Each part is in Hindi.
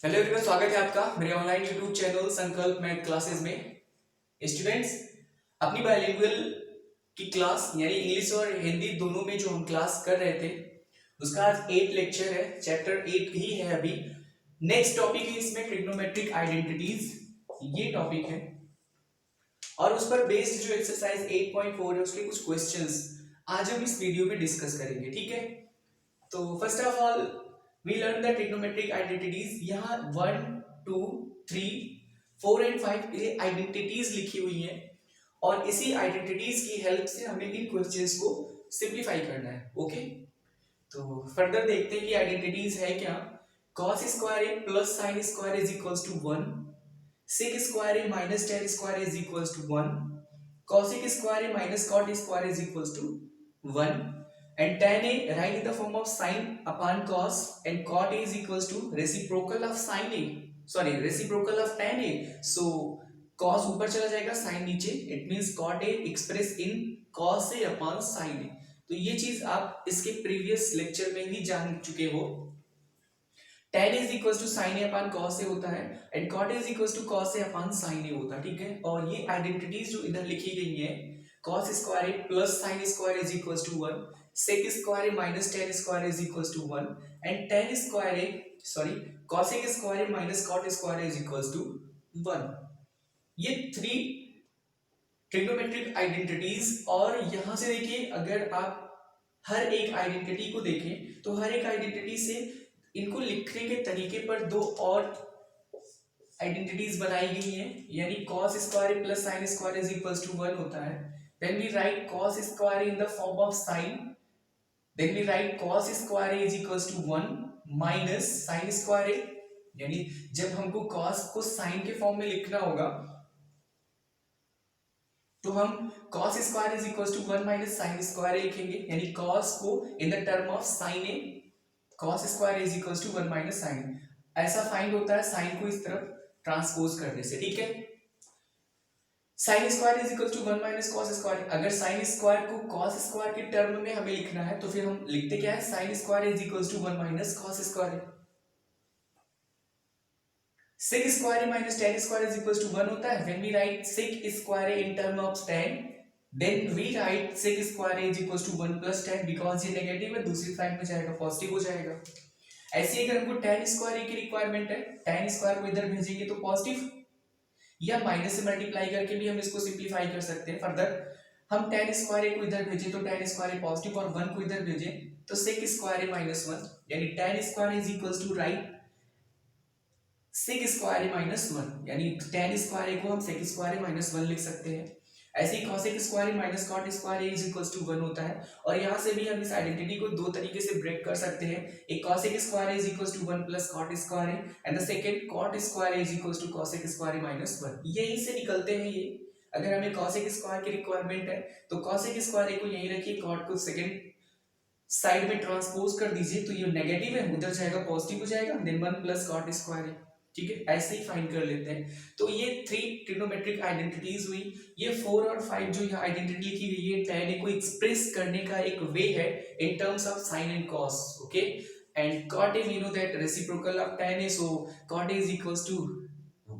हेलो एवरीवन, स्वागत है आपका मेरे ऑनलाइन यूट्यूब चैनल संकल्प मैथ क्लासेस में। स्टूडेंट्स, अपनी बाइलिंगुअल की क्लास यानी इंग्लिश और हिंदी दोनों में जो हम क्लास कर रहे थे उसका आज 8 लेक्चर है। चैप्टर 8 ही है अभी। नेक्स्ट टॉपिक है इसमें ट्रिग्नोमेट्रिक आइडेंटिटीज, ये टॉपिक है और उस पर बेस्ड जो एक्सरसाइज 8.4 है उसके कुछ क्वेश्चंस आज हम इस वीडियो में डिस्कस करेंगे। ठीक है, तो first of all we learn the trigonometric identities। यहाँ 1, 2, 3, 4 एंड 5 ये आइडेंटिटीज लिखी हुई हैं और इसी आइडेंटिटीज की हेल्प से हमें इन क्वेश्चंस को सिंप्लीफाई करना है। ओके, तो फर्दर देखते हैं कि आइडेंटिटीज है क्या। cos square a plus sine square is equals to 1, sec square a minus tan square is equals to 1, cosec square a minus cot square is equals to 1, and tan a write in the form of sin upon cos and cot a is equals to reciprocal of sin a, sorry reciprocal of tan a। so cos ऊपर चला जाएगा, sin नीचे, it means cot a express in cos a upon sin a। तो ये चीज आप इसके प्रीवियस लेक्चर में ही जान चुके हो। tan is equals to sin a upon cos a होता है and cot a is equals to cos a upon sin a होता है। ठीक है, और ये आइडेंटिटीज जो इधर लिखी गई है cos square a plus sin square is equals to 1, sec square a minus tan square is equals to 1 and tan square a sorry cosec square a minus cot square is equals to 1। ये 3 ट्रिग्नोमेट्रिक आइडेंटिटीज। और यहां से देखिए, अगर आप हर एक आइडेंटिटी को देखें तो हर एक आइडेंटिटी से इनको लिखने के तरीके पर दो और आइडेंटिटीज बनाई गई हैं, यानी cos square a plus sin square is equals to 1 होता है। When we write cos square in the form of sin, then we write cos square is equals to 1 minus sin square a, यानी जब हमको cos को sin के फॉर्म में लिखना होगा तो हम cos square is equals to 1 minus sin square a लिखेंगे, यानी cos को in the term of sin a, cos square is equals to 1 minus sin। ऐसा फाइंड होता है sin को इस तरफ ट्रांसपोज करने से। ठीक है, sine square is equal to 1 minus cos square. अगर साइन स्क्वायर को कॉस स्क्वायर के टर्म में हमें लिखना है तो फिर हम लिखते क्या है, sine square is equal to 1 minus cos square. Sec square minus tan square is equal to 1 होता है। When we write sec square in term of tan, then we write sec square is equal to 1 plus tan, because ये नेगेटिव है दूसरी साइड में जाएगा पॉजिटिव हो जाएगा। ऐसे अगर हमको tan स्क्वायर की रिक्वायरमेंट है, tan स्क्वायर को इधर भेजेंगे तो पॉजिटिव, या माइनस से मल्टीप्लाई करके भी हम इसको सिंप्लीफाई कर सकते हैं। फर्दर हम tan स्क्वायर को इधर भेजें तो tan स्क्वायर पॉजिटिव और 1 को इधर भेजें तो sec स्क्वायर माइनस 1, यानी tan square is equals to right sec square minus 1, यानी tan स्क्वायर को हम sec स्क्वायर माइनस 1 लिख सकते हैं। ऐसे ही cosec square minus cot square is equals to 1 होता है। और यहाँ से भी हम इस आइडेंटिटी को दो तरीके से ब्रेक कर सकते हैं। एक cosec square is equals to 1 plus cot square and the second cot square is equals to cosec square minus 1। यहीं से निकलते हैं ये। अगर हमें cosec स्क्वायर की रिक्वायरमेंट है तो cosec स्क्वायर को यहीं रखिए, cot को सेकंड साइड में ट्रांसपोज कर दीजिए तो ये नेगेटिव है उधर जाएगा पॉजिटिव हो जाएगा, देन 1 प्लस cot स्क्वायर। ठीक है, ऐसे ही फाइंड कर लेते हैं। तो ये 3 ट्रिग्नोमेट्रिक आइडेंटिटीज हुई। ये 4 और 5 जो यहाँ आइडेंटिटी लिखी गई है tan को एक्सप्रेस करने का एक वे है in terms of sin and cos। Okay, and cot we know that reciprocal of tan is, so cot is equals to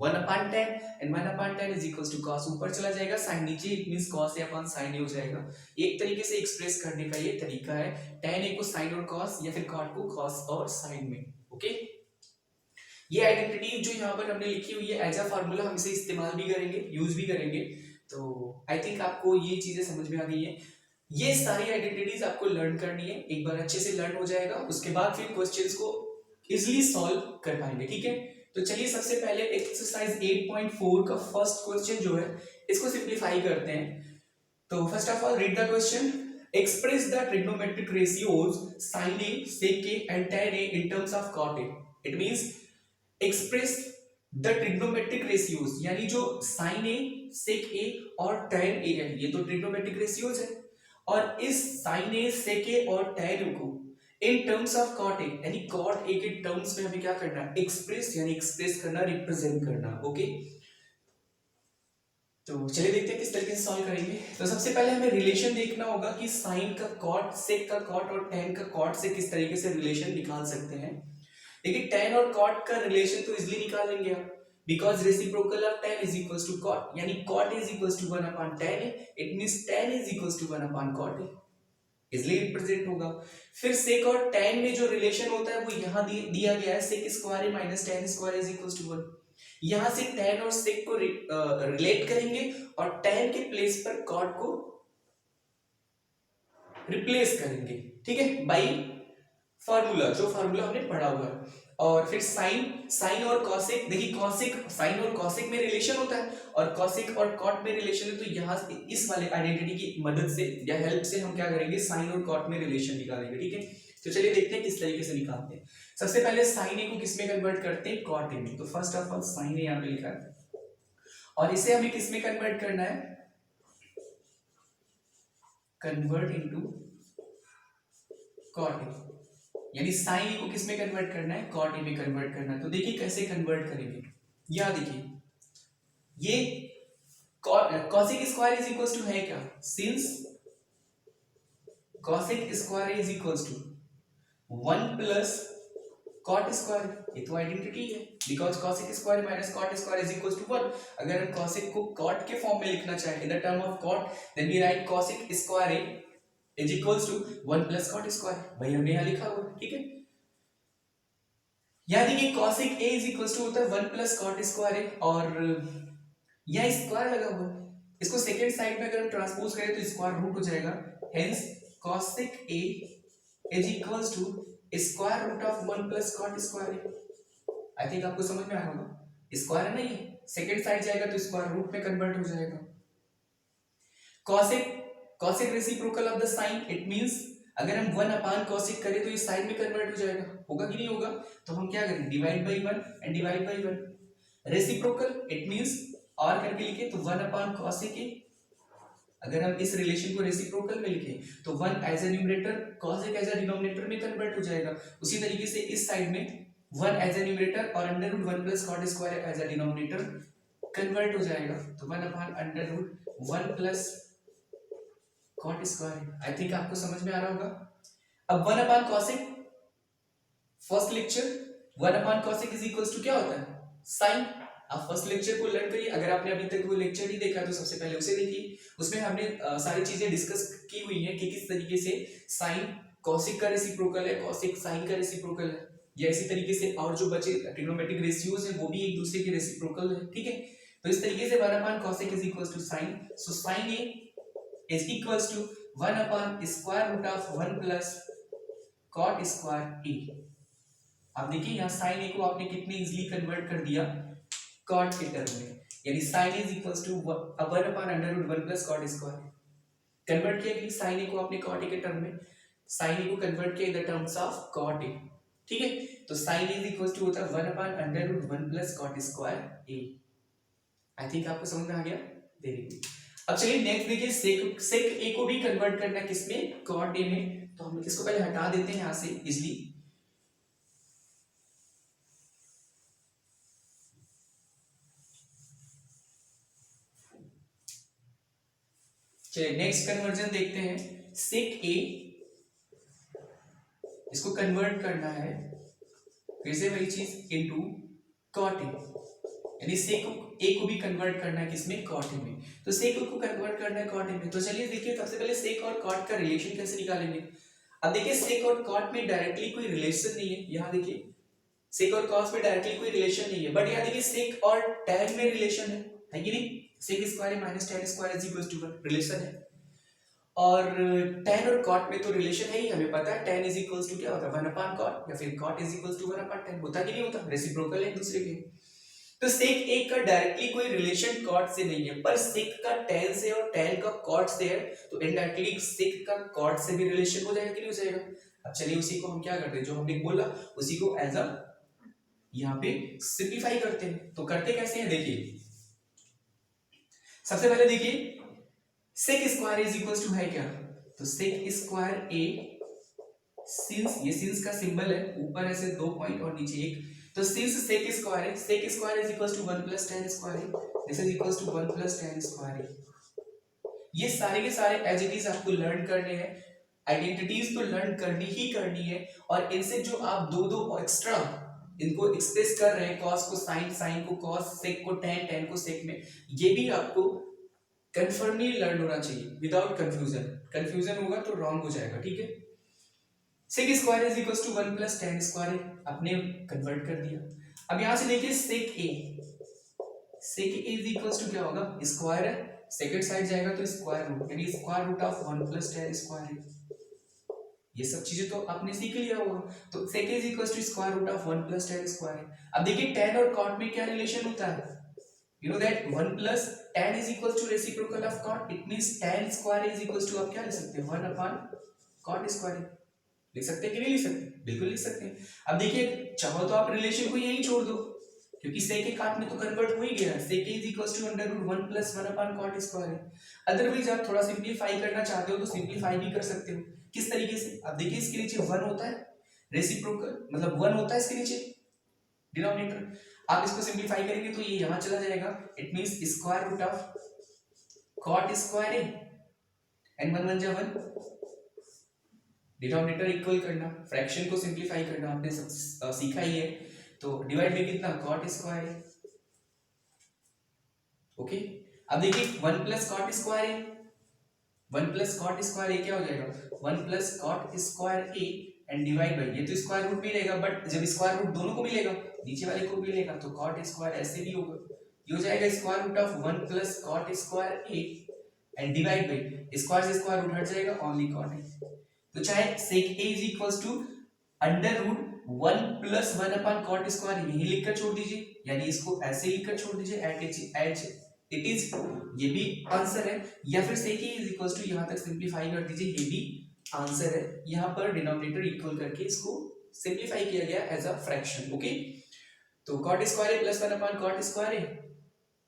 1 upon tan and 1 upon tan is equals to cos, ऊपर चला जाएगा sin नीचे, it means cos a upon sin a हो जाएगा। एक तरीके से एक्सप्रेस करने का ये तरीका है, tan a को sin और cos या फिर cot को cos और sin में। ओके, ये आइडेंटिटी जो यहाँ पर हमने लिखी हुई है एज अ फार्मूला, हम इसे इस्तेमाल भी करेंगे, यूज भी करेंगे। तो आई थिंक आपको ये चीजें समझ में आ गई है। ये सारी आइडेंटिटीज आपको लर्न करनी है, एक बार अच्छे से लर्न हो जाएगा उसके बाद फिर क्वेश्चंस को इजीली सॉल्व कर पाएंगे। ठीक है, तो चलिए सबसे पहले एक्सरसाइज 8.4 का फर्स्ट क्वेश्चन जो है इसको सिंप्लीफाई करते हैं। तो first of all read the question. Express the trigonometric ratios sin a, sec a and tan a in terms of cot a। It means express the trigonometric ratios, यानी जो sin a, sec a और tan a है ये तो ट्रिग्नोमेट्रिक रेशियोज है, और इस sin a, sec a और tan a को in terms of cot a, यानी cot a के टर्म्स में हमें क्या करना है, एक्सप्रेस, यानी एक्सप्रेस करना, रिप्रेजेंट करना। ओके, तो चलिए देखते हैं किस तरीके से सॉल्व करेंगे। तो सबसे पहले हमें रिलेशन देखना होगा कि sin का cot, sec का cot और tan का cot से किस तरीके से रिलेशन निकाल सकते हैं। देखिए tan और cot का रिलेशन तो इजीली निकाल लेंगे आप, because reciprocal of tan is equals to cot, यानी cot is equals to 1 upon tan है, it means tan is equals to 1 upon cot है, इजीली रिप्रेजेंट होगा। फिर sec और tan में जो रिलेशन होता है वो यहाँ दिया गया है, sec square minus tan square is equals to 1। यहाँ से tan और sec को रिलेट करेंगे और tan के प्लेस पर cot को रिप्लेस करेंगे, ठीक है, बाई फार्मूला, जो फार्मूला हमने पढ़ा हुआ है। और फिर साइन और कॉसेक, देखिए कॉसेक साइन और कॉसेक में रिलेशन होता है और कॉसेक और कॉट में रिलेशन है, तो यहाँ इस वाले आइडेंटिटी की मदद से या हेल्प से हम क्या करेंगे, साइन और कॉट में रिलेशन निकालेंगे, ठीक है। तो चलिए देखते हैं किस तरीके से निकालते हैं। सबसे पहले साइन ए को किस में कन्वर्ट करते हैं, कॉट ए में। तो फर्स्ट ऑफ ऑल साइन ए यहाँ पे लिखा है और इसे हमें किस में कन्वर्ट करना है, कन्वर्ट इनटू कॉट ए, यानी साइन ए को किस में कन्वर्ट करना है, कॉट ए में कन्वर्ट करना है। तो देखिए कैसे कन्वर्ट करेंगे, यहां देखिए ये cosec square is equals to है क्या, since cosec square is equals to 1 plus cot square, ये तो आइडेंटिटी है, because cosec square minus cot square is equals to 1। अगर हम cosec को cot के फॉर्म में लिखना चाहें in the term of cot, then we write cosec square is equals to 1 plus cot square, भाई हमने यहाँ लिखा हुआ है, ठीक है। यहाँ देखिए cosec a is equals to होता है 1 प्लस cot स्क्वायर और यहाँ स्क्वायर लगा हुआ है, इसको सेकंड साइड में अगर हम ट्रांसपोज करें तो स्क्वायर रूट हो जाएगा, hence cosec a is equals to square root of 1 plus cot square. I think आपको समझ में आ रहा होगा, स्क्वायर है ना, ये सेकंड साइड जाएगा तो स्क्वायर रूट में कन्वर्ट हो जाएगा। cosec reciprocal of the sine, it means अगर हम 1 अपान cosec करें तो ये साइन में कन्वर्ट हो जाएगा, होगा कि नहीं होगा, तो हम क्या करें, divide by 1 and divide by 1। Reciprocal it means और करके लिखे तो 1 अपान cosec a, अगर हम इस रिलेशन को रेसिप्रोकल में लिखें तो 1 as a numerator, cosec as a denominator में कन्वर्ट हो जाएगा। उसी तरीके से इस साइड में 1 एज ए न्यूमरेटर और under root 1 plus cot square as a denominator convert हो जाएगा, तो 1 upon under root 1 plus cot square. I think आपको समझ में आ रहा होगा। अब 1 upon cosec, first lecture 1 upon cosec is equals to क्या होता है, साइन। आप फर्स्ट लेक्चर को लर्न करिए, अगर आपने अभी तक वो लेक्चर नहीं देखा तो सबसे पहले उसे देखिए, उसमें हमने सारी चीजें डिस्कस की हुई हैं कि किस तरीके से साइन cosec का रेसिप्रोकल है, cosec साइन का रेसिप्रोकल है, या इसी तरीके से और जो बचे ट्रिग्नोमेट्रिक रेशियोज हैं वो भी एक दूसरे के रेसिप्रोकल है, ठीक है। तो इस तरीके से 1 upon cosec is equals to sine, so sine a is equals to 1 upon square root of 1 plus cot square a। अब देखिए यहाँ sin a को आपने कितनी इजीली कन्वर्ट कर दिया cot के टर्म में, यानी sin is equals to 1 upon under root 1 plus cot square. Convert किया कि sin a को आपने cot a के टर्म में, sin a को कन्वर्ट किया in the terms of cot a, ठीक है। तो sin इज इक्वल्स टू होता है 1 upon under root 1 plus cot square a। I think आपको समझ में आ गया, वेरी गुड। अब चलिए नेक्स्ट देखिए sec a को भी कन्वर्ट करना है किसमें, cot a में, तो हम इसको पहले हटा देते हैं यहां से इजीली। चलिए नेक्स्ट कन्वर्जन देखते हैं, sec a इसको कन्वर्ट करना है फिर से वही चीज इनटू cot a, यानी sec a को भी कन्वर्ट करना है किसमें, cot a में। तो sec को कन्वर्ट करना है cot a में, तो चलिए देखिए सबसे पहले sec और cot का रिलेशन कैसे निकालेंगे। अब देखिए sec और cot में डायरेक्टली कोई रिलेशन नहीं है, यहाँ देखिए sec और cos में डायरेक्टली कोई रिलेशन नहीं है, बट यहाँ देखिए sec और tan में रिलेशन है कि नहीं, sec square minus tan square is equal to 1 relation है। और tan और cot में तो रिलेशन है ही, हमें पता है tan इज इक्वल्स टू क्या होता है 1 अपॉन cot, या फिर cot is equals to 1 upon tan, होता कि नहीं होता, रेसिप्रोकल है एक दूसरे के। तो sec a का डायरेक्टली कोई रिलेशन cot से नहीं है, पर sec का tan से और tan का cot से है, तो इनडायरेक्टली sec का cot से भी रिलेशन हो जाएगा कि नहीं हो जाएगा। अब चलिए उसी को हम क्या करते हैं, जो हमने बोला उसी को एज अ यहाँ पे सिंप्लीफाई करते हैं। तो करते कैसे हैं, देखिए सबसे पहले देखिए sec square is equals to है क्या, तो sec स्क्वायर a, सिंस ये सिंस का सिंबल है, ऊपर ऐसे 2 पॉइंट और नीचे 1, तो सिंस sec स्क्वायर है, sec square is equals to 1 plus tan square, this is equals to 1 plus tan square. ये सारे के सारे एज इट इज आपको लर्न करने हैं, आइडेंटिटीज तो लर्न करनी ही करनी है, और इनसे जो आप दो एक्स्ट्रा इनको एक्सप्रेस कर रहे हैं, कॉस को साइन, साइन को कॉस, सेक को टेन, टेन को सेक में, ये भी आपको कंफर्मली लर्न होना चाहिए विदाउट कंफ्यूजन। कंफ्यूजन होगा तो रॉन्ग हो जाएगा, ठीक है। Sec square is equal to 1 plus ten square आपने कन्वर्ट कर दिया। अब यहां से देखिए sec a, sec a is equal to क्या होगा, स्क्वायर है, सेकंड साइड जाएगा तो स्क्वायर रूट, यानी square root of 1 plus ten square है। ये सब चीजें तो आपने सीख लिया होगा। तो sec is equal to square root of 1 plus ten square है। अब देखिए tan और cot में क्या रिलेशन होता है, you know that 1 plus tan is equal to reciprocal of cot, it means tan square is equal to, आप क्या लिख सकते हैं, 1 अपॉन cot स्क्वायर। लिख सकते हैं कि नहीं लिख सकते, बिल्कुल लिख सकते हैं। अब देखिए चाहो तो आप रिलेशन को यहीं छोड़ दो, क्योंकि सेक के cot में तो कन्वर्ट हो ही गया, sec is equal to under root 1 plus 1 upon cot square है। अदरवाइज आप थोड़ा सिंपलीफाई करना चाहते हो तो सिंपलीफाई भी कर सकते हो। किस तरीके से, अब देखिए इसके नीचे 1 होता है, रेसिप्रोकल मतलब 1 होता है इसके नीचे डिनोमिनेटर, आप इसको सिंपलीफाई करेंगे तो ये यहां चला जाएगा, it means square root of cot square है एंड 1 1 जा 1, डिनोमिनेटर इक्वल करना, फ्रैक्शन को सिंपलीफाई करना आपने सीखा ही है, तो डिवाइड में कितना cot स्क्वायर है। ओके, अब देखिए 1 प्लस cot स्क्वायर है, 1 प्लस cot स्क्वायर ए क्या हो जाएगा, 1 plus cot square a and divide bye, ये तो स्क्वायर रूट भी रहेगा, बट जब स्क्वायर रूट दोनों को मिलेगा, नीचे वाले को भी मिलेगा, तो cot स्क्वायर ऐसे भी होगा, ये हो जाएगा square root of 1 plus cot square a and divide by, square से स्क्वायर रूट हट जाएगा, ओनली cot है। तो चाहे sec a is equals to under root 1 plus 1 upon cot square यही लिखकर छोड़ दीजिए, यानी इसको ऐसे लिखकर छोड़ दीजिए एट इट इज, ये भी आंसर है, या फिर sec a is equals to यहां तक सिंपलीफाई कर दीजिए, ये भी आंसर है। यहां पर डिनोमिनेटर इक्वल करके इसको सिंपलीफाई किया गया एज अ फ्रैक्शन। ओके, तो cot square a plus 1 upon cot square a,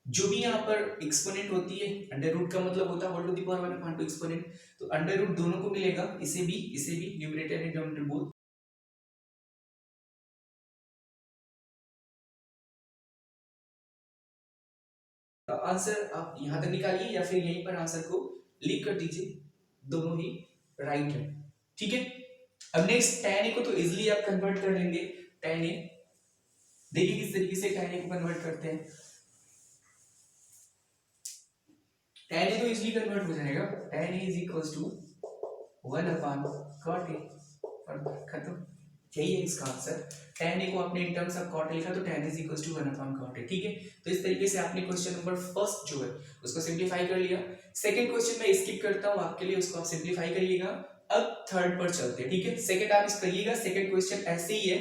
जो भी यहाँ पर एक्सपोनेंट होती है, अंडर रूट का मतलब होता है whole to the power 1 upon 2 exponent, तो अंडर रूट दोनों को मिलेगा, इसे भी numerator and denominator both. Answer आप यहां तक निकालिए या फिर यहीं पर आंसर को लिख कर दीजिए, दोनों ही राइट है, ठीक है। अब नेक्स्ट tan a को तो इजीली आप कन्वर्ट कर लेंगे, tan a देखिए किस तरीके से tan a को कन्वर्ट करते हैं, tan a तो इजीली कन्वर्ट हो जाएगा, tan a is equals to 1 upon cot a, और खत्म, यही है इसका आंसर। tan a को आपने इन टर्म्स ऑफ cot लिखा तो tan is equals to 1 upon cot a, ठीक है। तो इस तरीके से आपने क्वेश्चन नंबर फर्स्ट जो है उसको सिंपलीफाई कर लिया। सेकंड क्वेश्चन मैं स्किप करता हूं आपके लिए, उसको आप सिंपलीफाई करिएगा। अब थर्ड पर चलते हैं, ठीक है। सेकंड आप इस करिएगा, सेकंड क्वेश्चन ऐसे ही है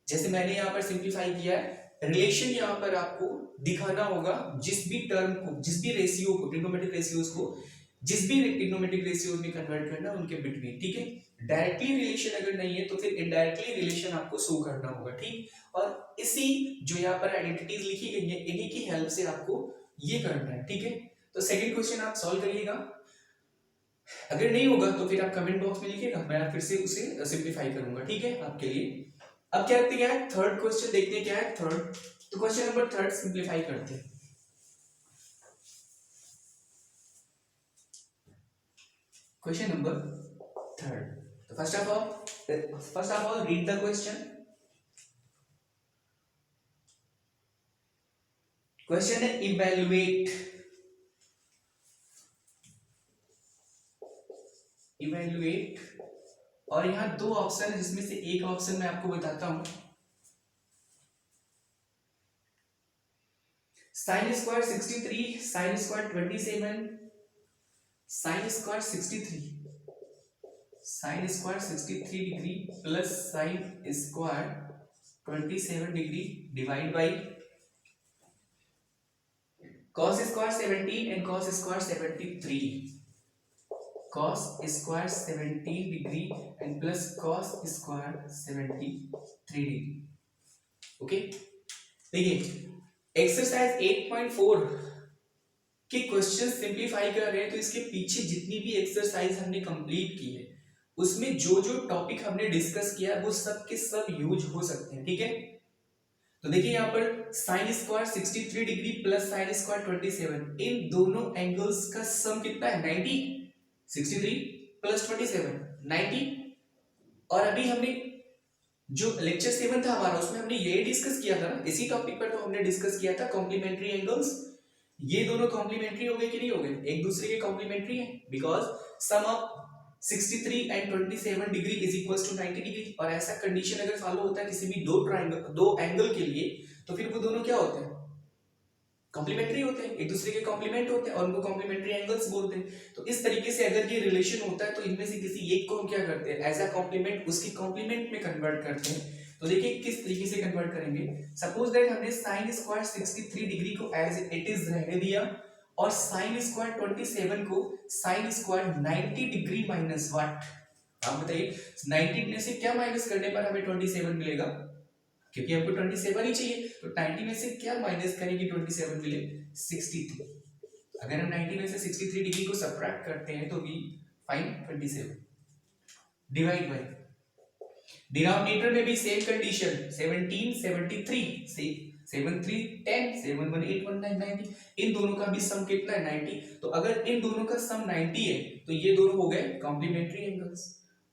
जैसे मैंने यहाँ पर सिंपलीफाई किया है। रिलेशन यहाँ पर आपको दिखाना होगा, जिस भी टर्म को, जिस भी रेशियो को, ट्रिग्नोमेट्रिक रेशियोज को जिस भी ट्रिग्नोमेट्रिक रेशियोज में कन्वर्ट करना उनके बिटवीन, ठीक है। डायरेक्टली रिलेशन अगर नहीं है तो फिर इनडायरेक्टली रिलेशन आपको शो करना होगा, ठीक। और इसी जो यहाँ पर आइडेंटिटीज लिखी गई है इन्हीं की हेल्प से आपको ये करना है, ठीक है। तो सेकंड क्वेश्चन आप सॉल्व करिएगा, अगर नहीं होगा तो फिर आप कमेंट बॉक्स में लिखिएगा, मैं फिर से उसे सिंपलीफाई करूंगा, ठीक है आपके लिए। अब क्या करते हैं, थर्ड क्वेश्चन देखते हैं क्या है थर्ड। तो क्वेश्चन नंबर थर्ड सिंपलीफाई करते हैं। क्वेश्चन नंबर थर्ड, तो first of all read the question. Question है इवैल्यूएट, और यहां दो ऑप्शन है जिसमें से एक ऑप्शन मैं आपको बताता हूं, sine square 63, sine square 27, sine square 63, sine square 63 degree plus sine square 27 degree divide by cos square 17 and cos square 73, cos square 17 degree and plus cos square 73 degree. Okay, देखिए एक्सरसाइज 8.4 के क्वेश्चन सिंपलीफाई कर रहे हैं, तो इसके पीछे जितनी भी एक्सरसाइज हमने कंप्लीट की है उसमें जो जो टॉपिक हमने डिस्कस किया वो सब के सब यूज हो सकते हैं, ठीक है। तो देखिए यहाँ पर sine square 63 degree plus sine square 27, इन दोनों एंगल्स का सम कितना है 90, 63 प्लस 27 90, और अभी हमने जो लेक्चर 7 था हमारा उसमें हमने यही डिस्कस किया था ना, इसी टॉपिक पर तो हमने डिस्कस किया था कॉम्प्लीमेंट्री एंगल्स। ये दोनों कॉम्प्लीमेंट्री हो गए कि नहीं हो गए, एक दूसरे के कॉम्प्लीमेंट्री है, because sum of 63 and 27 degree is equal to 90 degree. और ऐसा कंडीशन अगर फॉलो होता है किसी भी दो एंगल के लिए, तो फिर वो दोनों क्या होते हैं, कॉम्प्लीमेंट्री होते हैं, एक दूसरे के कॉम्प्लीमेंट होते हैं और उनको कॉम्प्लीमेंट्री एंगल्स बोलते हैं। तो इस तरीके से अगर ये रिलेशन होता है तो इनमें से किसी एक को हम क्या करते हैं, एज अ कॉम्प्लीमेंट उसकी कॉम्प्लीमेंट में कन्वर्ट करते हैं। तो देखिए किस तरीके से कन्वर्ट करेंगे। सपोज दैट हमने साइन स्क्वायर 63 डिग्री को एज इट इज रहने दिया और साइन स्क्वायर 27 को sine square 90 degree minus what, आप बताइए 90 में से क्या माइनस करने पर हमें 27 मिलेगा, क्योंकि हमको 27 ही चाहिए, तो 90 में से क्या माइनस करें कि 27 मिले, 63। अगर हम 90 में से 63 डिग्री को सबट्रैक्ट करते हैं तो we find 27 divide by, denominator में भी सेम कंडीशन 17 73 से 7 3 10 7 1 8 1 9 90, इन दोनों का भी सम कितना है 90। तो अगर इन दोनों का सम 90 है तो ये दोनों हो गए कॉम्प्लीमेंट्री एंगल्स,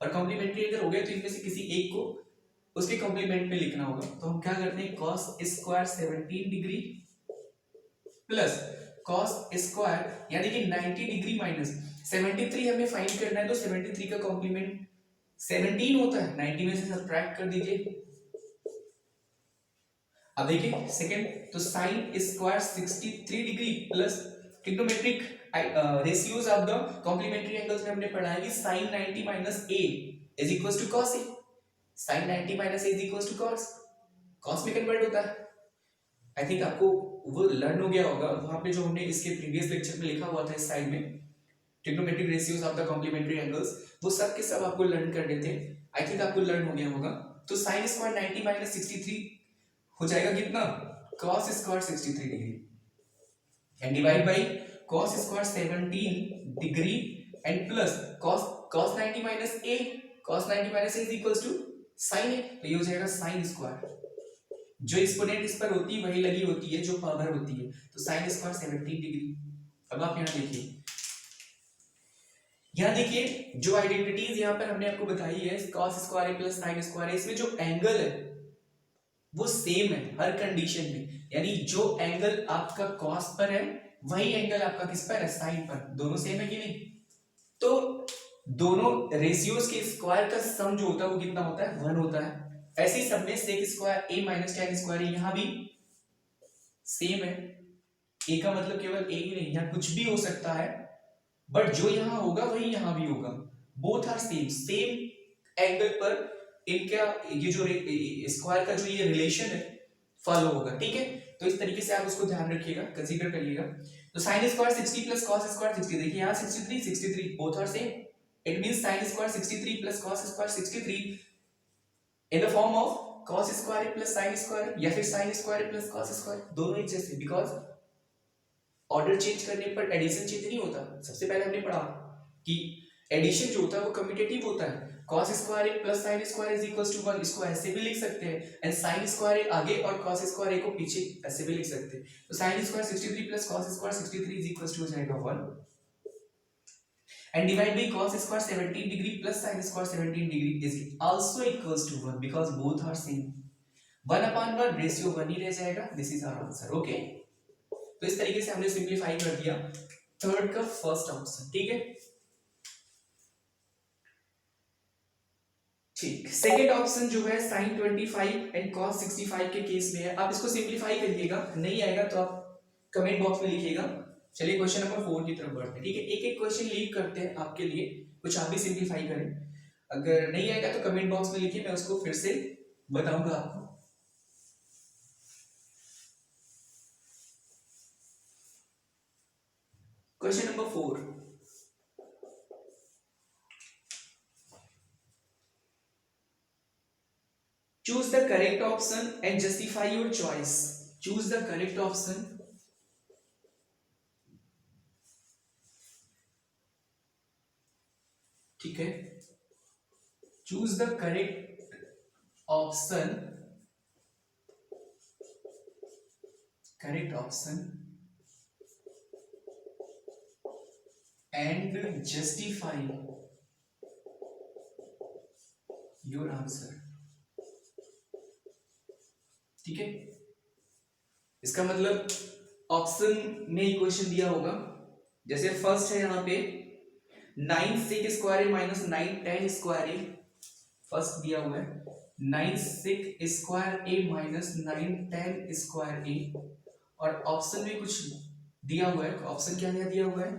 और कॉम्प्लीमेंट्री अगर हो गए तो इनमें से किसी एक को उसके कॉम्प्लीमेंट में लिखना होगा। तो हम क्या करते हैं, cos square 17 degree plus cos square यानी कि 90 डिग्री माइनस 73 हमें फाइंड करना है, तो 73 का कॉम्प्लीमेंट 17 होता है, 90 में से सब्ट्रैक्ट कर दीजिए। अब देखिए सेकंड, तो sin square 63 degree plus trigonometric ratios of the complementary angles में हमने पढ़ा है कि sin 90 minus a is equals to cos a, sin 90 minus a is equals to cos में कन्वर्ट होता है। आई थिंक आपको वो लर्न हो गया होगा, वहां पे जो हमने इसके प्रीवियस लेक्चर में लिखा हुआ था इस साइड में trigonometric ratios of the complementary angles, वो सब के सब आपको लर्न करने थे। आई थिंक आपको लर्न हो गया होगा। तो sin स्क्वायर 90 माइनस 63 हो जाएगा कितना, cos square 63 degree and divide by cos square 17 degree and plus cos 90 minus a, cos 90 minus a is equals to sin a, तो ये हो जाएगा sin स्क्वायर, जो एक्सपोनेंट इस पर होती है वही लगी होती है जो पावर होती है, तो sin स्क्वायर 17 डिग्री। अब आप यहाँ देखिए, यहाँ देखिए जो आइडेंटिटीज यहाँ पर हमने आपको बताई है cos square plus sin square, इसमें जो एंगल है वो सेम है हर कंडीशन में, यानी जो एंगल आपका cos पर है वही एंगल आपका किस पर है, sin पर, दोनों सेम है कि नहीं। तो दोनों रेशियोज के स्क्वायर का सम जो होता है वो कितना होता है, 1 होता है। ऐसे ही सब में sec square a minus tan square यहाँ भी सेम है, a का मतलब केवल a ही नहीं, यहाँ कुछ भी हो सकता है, बट जो यहाँ होगा वही यहाँ भी होगा, both are same, same angle पर इनका ये जो स्क्वायर का जो ये रिलेशन है फॉलो होगा, ठीक है। तो इस तरीके से आप उसको ध्यान रखिएगा, कंसीडर करिएगा। तो sin square 60 plus cos square 60, देखिए यहाँ 63 both are same, it means sin square 63 plus cos square 63 in the form of cos square plus sin square या फिर sin square plus cos square, दोनों एक जैसे, बिकॉज ऑर्डर चेंज करने पर एडिशन चेंज नहीं होता। सबसे पहले हमने पढ़ा कि एडिशन जो होता है वो कम्यूटेटिव होता है, cos square plus sin square is equals to 1, इसको ऐसे भी लिख सकते हैं, एंड sin स्क्वायर आगे और cos स्क्वायर को पीछे ऐसे भी लिख सकते हैं। तो sin square 63 plus cos square 63 is equals to हो जाएगा 1, and divide by cos square 17 degree plus sin square 17 degree is also equals to 1 because both are same, 1/1 ratio 1 ही रह जाएगा, this is our answer, okay. तो इस तरीके से हमने सिंपलीफाई कर दिया थर्ड का फर्स्ट ऑप्शन, ठीक है। ठीक, सेकंड ऑप्शन जो है sin 25 एंड cos 65 के केस में है, आप इसको सिंपलीफाई करिएगा, नहीं आएगा तो आप कमेंट बॉक्स में लिखिएगा। चलिए क्वेश्चन नंबर 4 की तरफ बढ़ते हैं, ठीक है। एक एक क्वेश्चन लीव करते हैं आपके लिए, कुछ आप भी सिंपलीफाई करें, अगर नहीं आएगा तो कमेंट बॉक्स में लिखिए, मैं उसको फिर से बताऊंगा आपको। Question number 4, choose the correct option and justify your choice, choose the correct option, ठीक है, choose the correct option, and justify your answer, ठीक है, इसका मतलब ऑप्शन में इक्वेशन दिया होगा, जैसे फर्स्ट है यहाँ पे 9 sec square a minus 9 tan square A, first दिया हुआ है 9 sec square a minus 9 tan square ए, और ऑप्शन में कुछ दिया हुआ है, ऑप्शन क्या दिया हुआ है,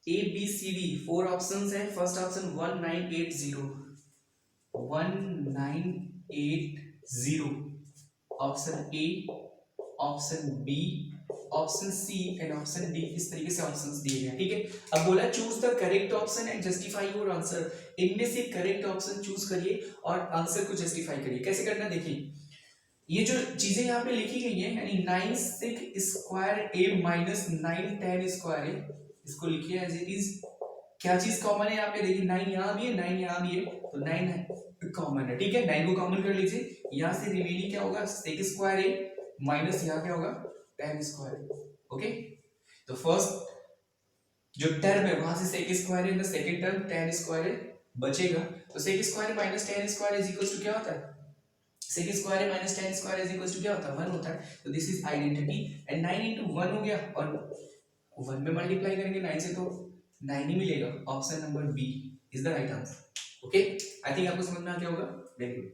A B C D, 4 options है, first option 1980, 1980, option A, option B, option C and option D, इस तरीके से ऑप्शंस दिए गए हैं, ठीक है। अब बोला choose the correct option and justify your answer, इनमें से करेक्ट ऑप्शन चूज करिए और आंसर को जस्टिफाई करिए। कैसे करना देखिए, ये जो चीजें यहाँ पे लिखी गई हैं, यानी 9 sec square a minus 9 tan square ए, इसको लिखिए एज इट इज। क्या चीज कॉमन है यहाँ पे, देखिए 9 यहाँ भी है, 9 यहाँ भी है, तो 9 कॉमन है, ठीक है। 9 को कॉमन कर लीजिए, यहाँ से रिमेनिंग क्या होगा, sec स्क्वायर ए माइनस यहाँ क्या होगा, tan स्क्वायर ए, ओके। तो फर्स्ट जो टर्म है वहां से sec square a, second term tan square a बचेगा, तो sec square minus tan square is equal to क्या होता है, sec square minus tan square is equal to क्या होता है, 1 होता है। तो this is identity, and 9 into 1 हो गया, और 1 में मल्टीप्लाई करेंगे 9 से तो 9 ही मिलेगा, option number B is the right answer, okay. I think आपको समझ में आ गया होगा, वेरी गुड।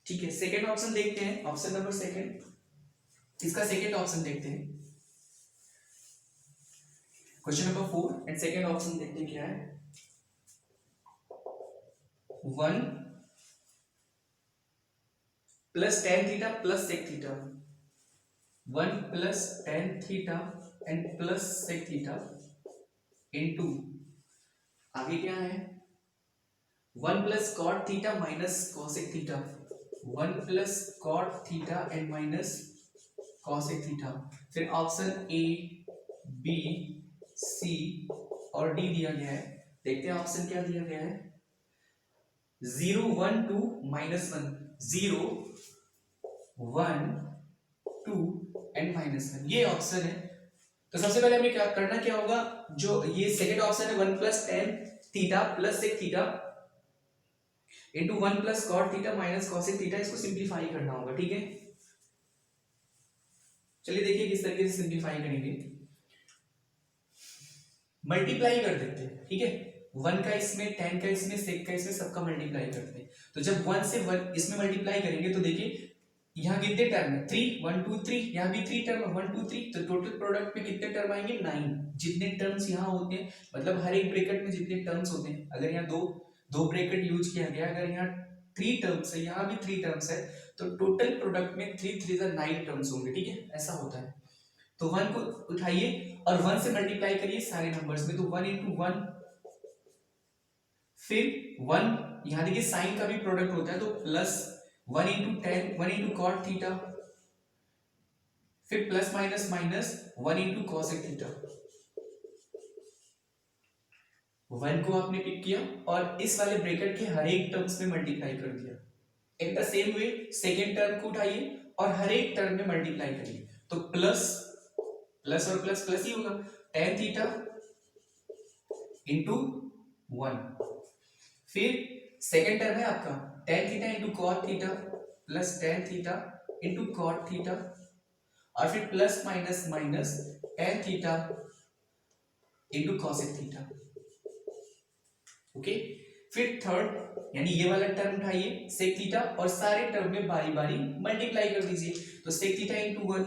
ठीक है, सेकंड ऑप्शन देखते हैं, ऑप्शन नंबर सेकंड, इसका सेकंड ऑप्शन देखते हैं, question number 4 and second option देखते हैं क्या है, 1 plus tan theta plus sec theta, 1 plus tan theta and plus sec theta into, आगे क्या है, 1 plus cot theta minus cosec theta, 1 plus cot theta and minus cosec theta, फिर ऑप्शन ए बी सी और डी दिया गया है। देखते हैं ऑप्शन क्या दिया गया है, 0 1 2 माइनस 1, 0 1 2 एंड माइनस 1, ये ऑप्शन है। तो सबसे पहले हमें क्या करना, क्या होगा, जो ये सेकंड ऑप्शन है 1 plus tan theta plus sec theta into 1 plus cot theta minus cosec theta, इसको सिंपलीफाई करना होगा, ठीक है। चलिए देखिए किस तरीके से सिंपलीफाई करेंगे, मल्टीप्लाई कर देते हैं, ठीक है। 1 का इसमें, tan का इसमें, sec का इसमें, सबका मल्टीप्लाई करते हैं। तो जब 1 से 1 इसमें मल्टीप्लाई करेंगे तो देखिए यहाँ कितने टर्म है, 3 1 2 3, यहाँ भी 3 टर्म है 1 2 3, तो टोटल प्रोडक्ट में कितने टर्म आएंगे, 9। जितने टर्म्स यहाँ होते हैं, मतलब हर एक ब्रैकेट में जितने टर्म्स होते हैं, अगर यहाँ दो ब्रैकेट यूज किया गया, अगर यहाँ 3 टर्म्स है, यहाँ भी 3 टर्म्स है, तो टोटल प्रोडक्ट में 3 3 9 टर्म्स होंगे, ठीक है, ऐसा होता है। तो 1 को उठाइए और 1 से मल्टीप्लाई करिए सारे नंबर्स में, तो 1 into 1, फिर 1 यहाँ देखिए साइन का भी प्रोडक्ट होता है, तो plus 1 into tan 1 into cot theta, फिर plus minus minus 1 into cosec theta. 1 को आपने पिक किया और इस वाले ब्रैकेट के हर एक टर्म्स में मल्टीप्लाई कर दिया। In the same way second term को उठाइए और हर एक टर्म में मल्टीप्लाई करिए, तो प्लस प्लस और प्लस प्लस ही होगा, tan थीटा इंटू 1, फिर सेकेंड टर्म है आपका tan theta into cot theta plus tan theta into cot theta, और फिर plus minus minus tan theta into cosec theta, okay. फिर थर्ड यानी ये वाला टर्म उठाइए sec थीटा और सारे टर्म में बारी बारी मल्टीप्लाई कर दीजिए, तो sec theta into 1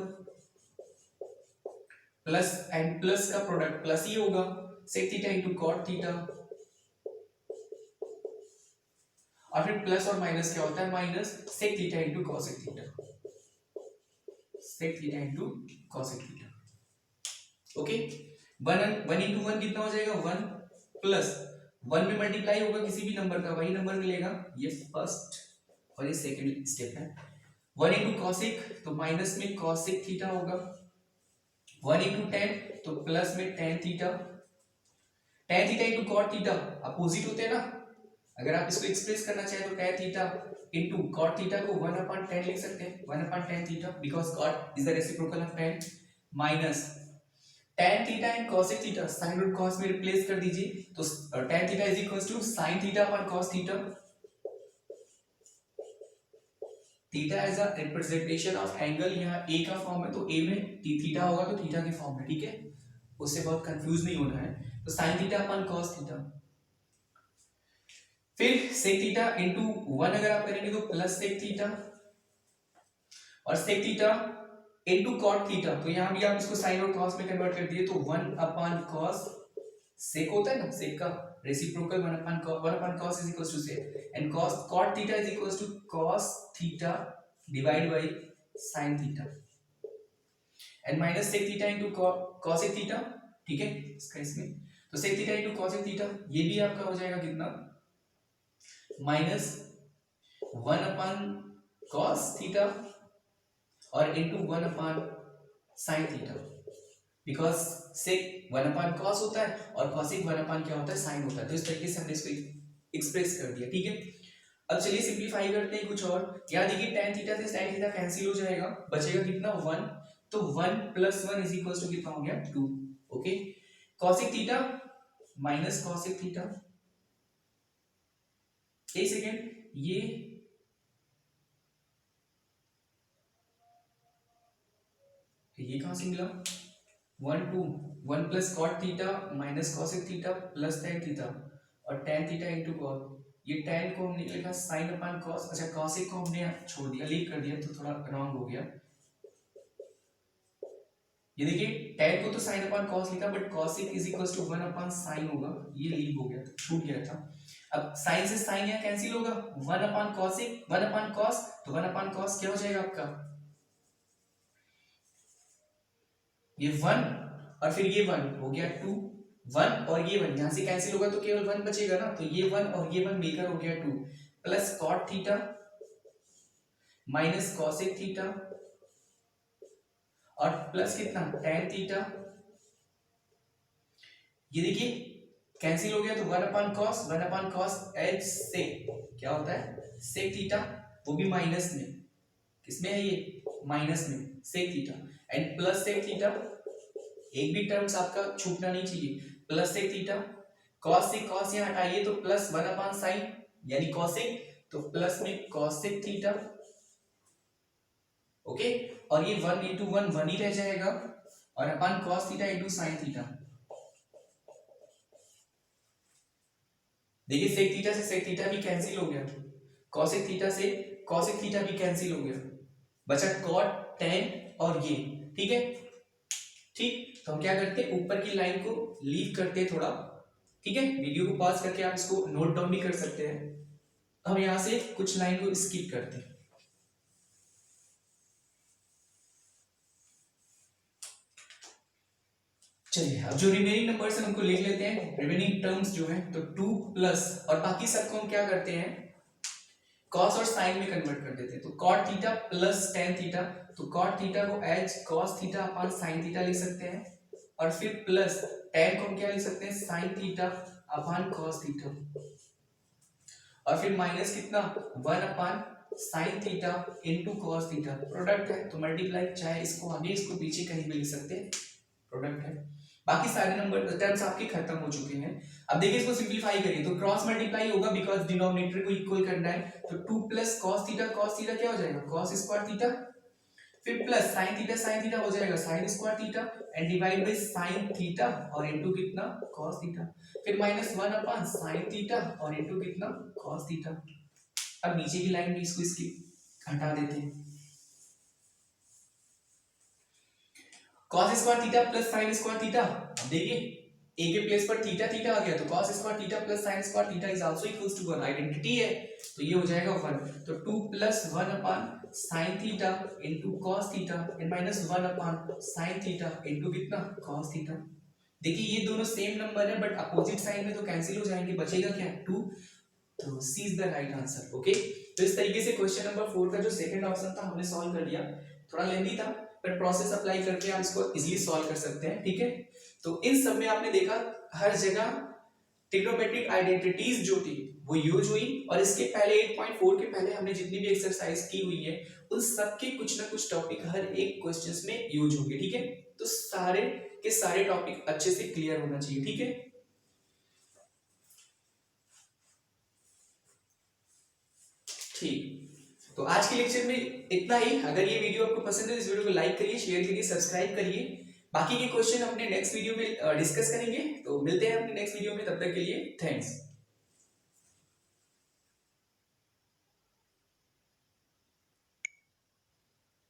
plus and plus का प्रोडक्ट प्लस ही होगा, sec theta into cot theta, और फिर प्लस और माइनस क्या होता है, minus sec theta into cosec theta, sec theta into cosec theta, okay. 1 into 1 कितना हो जाएगा, 1 प्लस 1 में मल्टीप्लाई होगा किसी भी नंबर का, वही नंबर मिलेगा, ये फर्स्ट और ये सेकंड स्टेप है। 1 इंटू cosec, तो माइनस में cosec थीटा होगा, 1 इंटू tan, तो प्लस में tan theta, tan theta into cot theta opposite होते हैं ना, अगर आप इसको एक्सप्रेस करना चाहें तो tan theta into cot theta को 1/10 लिख सकते हैं, 1/10 theta because cot is the reciprocal of tan, minus tan theta and cosec theta sin और cos में रिप्लेस कर दीजिए, तो tan theta is equals to sin theta upon cos theta. Theta is a representation of angle, यहाँ a का फॉर्म है तो a में थीटा होगा तो थीटा के फॉर्म में, ठीक है, उससे बहुत कंफ्यूज नहीं होना है। तो sin theta upon cos theta, फिर sec थीटा इनटू 1 अगर आप करेंगे तो प्लस sec थीटा, और sec theta into cot theta, तो यहां भी आप इसको sin और cos में कन्वर्ट कर दिए तो 1/cos sec होता है ना, sec का reciprocal 1/cos is equals to sec, and cos cot theta is equals to cos theta divide by sin theta, and minus sec theta into cosec theta, ठीक है, इसका इसमें तो sec theta into cosec theta, ये भी आपका हो जाएगा कितना, माइनस 1/cos थीटा और into 1/sin theta, because sec 1/cos होता है और cosec 1/ क्या होता है, sin होता है, तो इस तरीके से हमने इसको एक्सप्रेस कर दिया, ठीक है। अब चलिए सिंपलीफाई करते हैं कुछ और। यहाँ देखिए tan थीटा से sin थीटा कैंसिल हो जाएगा, बचेगा कितना 1, तो 1 + 1 इज इक्वल्स टू कितना हो गया 2, okay. cosec theta minus cosec theta, एक सेकेंड, ये कहां से मिला, 1 2 1 + cot theta minus cosec theta plus tan theta और tan थीटा इनटू cot, ये tan को हमने लिखा sin/cos, अच्छा cosec को हमने छोड़ दिया, लीव कर दिया तो थोड़ा रॉन्ग हो गया। ये देखिए tan को तो sin/cos लिखा but cosec is equals to 1/sin होगा, ये लीव हो गया, छूट गया था। अब sin से sin यहाँ कैंसिल होगा, 1/cosec 1/cos, तो 1/cos क्या हो जाएगा आपका, ये 1 और फिर ये 1 हो गया 2, 1 और ये 1 यहां से कैंसिल होगा तो केवल 1 बचेगा ना, तो ये 1 और ये 1 मिलकर हो गया 2 plus cot theta minus cosec theta और प्लस कितना tan थीटा, ये देखिए कैंसिल हो गया तो 1/cos h sec क्या होता है sec थीटा, वो भी माइनस में, किसमें है ये माइनस में sec theta, and plus sec theta, एक भी टर्म्स आपका छूटना नहीं चाहिए, प्लस sec थीटा, cos से cos यहाँ हटाइए तो प्लस 1/sin यानी cosec, तो प्लस में cosec थीटा, ओके, और ये 1 × 1 1 ही रह जाएगा और अपन cos थीटा × sin थीटा, देखिए sec थीटा से sec थीटा भी कैंसिल हो गया, cosec थीटा से cosec थीटा भी कैंसिल हो गया, बचा cot tan और ये, ठीक है, ठीक, तो हम क्या करते हैं ऊपर की लाइन को लीव करते थोड़ा, ठीक है, वीडियो को पॉज करके आप इसको नोट डाउन भी कर सकते हैं। हम यहां से कुछ लाइन को स्किप करते हैं, चलिए अब जो रिमेनिंग नंबर्स हैं उनको लिख लेते हैं, रिमेनिंग टर्म्स जो हैं, तो 2 प्लस और बाकी सबको हम क्या करते हैं cos और sin में कन्वर्ट कर देते हैं, तो cot theta plus tan theta, तो cot थीटा को h cos theta upon sin theta लिख सकते हैं, और फिर प्लस tan को हम क्या लिख सकते हैं sin theta upon cos theta, और फिर माइनस कितना 1/sin theta into cos theta, product है तो मल्टीप्लाई, चाहे इसको आगे इसको पीछे कहीं भी लिख सकते हैं, प्रोडक्ट है। बाकी सारे नंबर टर्म्स आपके खत्म हो चुके हैं। अब देखिए इसको सिंपलीफाई करिए तो क्रॉस मल्टीप्लाई होगा बिकॉज डिनोमिनेटर को इक्वल करना है, तो 2 + cos थीटा क्या हो जाएगा cos स्क्वायर थीटा, फिर प्लस sin थीटा हो जाएगा sin square theta and divide by sin theta और इनटू कितना cos थीटा, फिर माइनस 1/sin थीटा और इनटू कितना cos थीटा। अब नीचे की लाइन में इसको इसकी हटा देते हैं, cos square theta plus sin square theta, अब देखिए a के प्लेस पर थीटा थीटा आ गया तो cos square theta plus sin square theta is also equals to 1, identity है तो ये हो जाएगा 1, तो 2 + 1/sin theta into cos theta and minus 1/sin theta into कितना cos थीटा। देखिए ये दोनों सेम नंबर है बट अपोजिट साइन में तो कैंसिल हो जाएंगे, बचेगा क्या 2, तो C is the right answer, okay. तो इस तरीके से क्वेश्चन नंबर 4 का जो सेकंड ऑप्शन था हमने सॉल्व कर लिया, थोड़ा लेंथी था पर प्रोसेस अप्लाई करके आप इसको इजीली सॉल्व कर सकते हैं, ठीक है। तो इन सब में आपने देखा हर जगह ट्रिग्नोमेट्रिक आइडेंटिटीज जो थी वो यूज हुई, और इसके पहले 8.4 के पहले हमने जितनी भी एक्सरसाइज की हुई है उन सबके कुछ ना कुछ टॉपिक हर एक क्वेश्चंस में यूज होंगे, ठीक है। तो सारे के सारे टॉपिक अच्छे से क्लियर होना चाहिए, ठीक है। ठीक, तो आज के लेक्चर में इतना ही। अगर ये वीडियो आपको पसंद है तो इस वीडियो को लाइक करिए, शेयर करिए, सब्सक्राइब करिए। बाकी के क्वेश्चन अपने नेक्स्ट वीडियो में डिस्कस करेंगे। तो मिलते हैं अपने नेक्स्ट वीडियो में, तब तक के लिए थैंक्स।